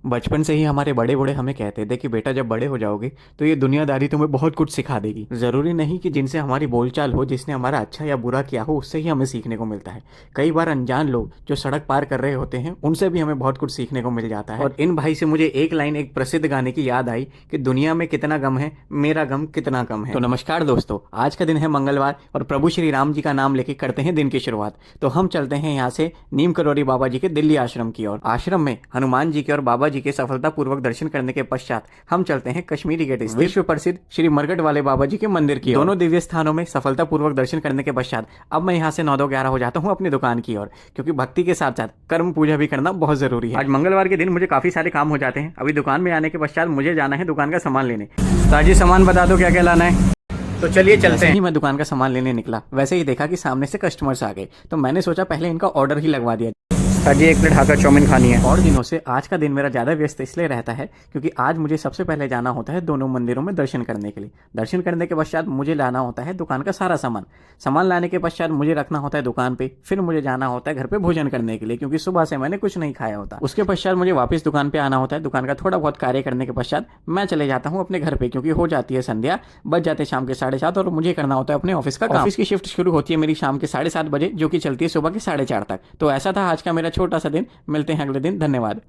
बचपन से ही हमारे बड़े बूढ़े हमें कहते थे कि बेटा जब बड़े हो जाओगे तो ये दुनियादारी तुम्हें बहुत कुछ सिखा देगी। ज़रूरी नहीं कि जिनसे हमारी बोलचाल हो, जिसने हमारा अच्छा या बुरा किया हो, उससे ही हमें सीखने को मिलता है। कई बार अनजान लोग जो सड़क पार कर रहे होते हैं उनसे भी हमें बहुत कुछ सीखने को मिल जाता है। और इन भाई से मुझे एक लाइन एक प्रसिद्ध गाने की याद आई कि दुनिया में कितना गम है, मेरा गम कितना कम है। तो नमस्कार दोस्तों, आज का दिन है मंगलवार और प्रभु श्री राम जी का नाम लेके करते हैं दिन की शुरुआत। तो हम चलते हैं यहाँ से नीम करौरी बाबा जी के दिल्ली आश्रम की ओर। आश्रम में हनुमान जी के और बाबा जी के सफलतापूर्वक दर्शन करने के पश्चात हम चलते हैं कश्मीरी गेट स्थित विश्व प्रसिद्ध श्री मरकट वाले बाबा जी के मंदिर की। दोनों दिव्य स्थानों में सफलतापूर्वक दर्शन करने के पश्चात अब मैं यहाँ से 9-11 हो जाता हूँ अपनी दुकान की ओर, क्योंकि भक्ति के साथ साथ कर्म पूजा भी करना बहुत जरूरी है। आज मंगलवार के दिन मुझे काफी सारे काम हो जाते हैं। अभी दुकान में आने के पश्चात मुझे जाना है दुकान का सामान लेने। ताजी सामान बता दो क्या क्या लाना है। तो चलिए चलते हैं। ही मैं दुकान का सामान लेने निकला, वैसे ही देखा कि सामने से कस्टमर्स आ गए, तो मैंने सोचा पहले इनका ऑर्डर ही लगवा दिया। जी 1 प्लेट हाका चाउमीन खानी है। और दिनों से आज का दिन मेरा ज़्यादा व्यस्त इसलिए रहता है क्योंकि आज मुझे सबसे पहले जाना होता है दोनों मंदिरों में दर्शन करने के लिए। दर्शन करने के पश्चात मुझे लाना होता है दुकान का सारा सामान लाने के पश्चात मुझे रखना होता है दुकान पे। फिर मुझे जाना होता है घर पे भोजन करने के लिए, क्योंकि सुबह से मैंने कुछ नहीं खाया होता। उसके पश्चात मुझे वापस दुकान पे आना होता है। दुकान का थोड़ा बहुत कार्य करने के पश्चात मैं चले जाता हूँ अपने घर पे, क्योंकि हो जाती है संध्या, बज जाते शाम के 7:30 और मुझे करना होता है अपने ऑफिस का काम। ऑफिस की शिफ्ट शुरू होती है मेरी शाम के 7:30 बजे, जो कि चलती है सुबह के 4:30 तक। तो ऐसा था आज का मेरा छोटा सा दिन। मिलते हैं अगले दिन। धन्यवाद।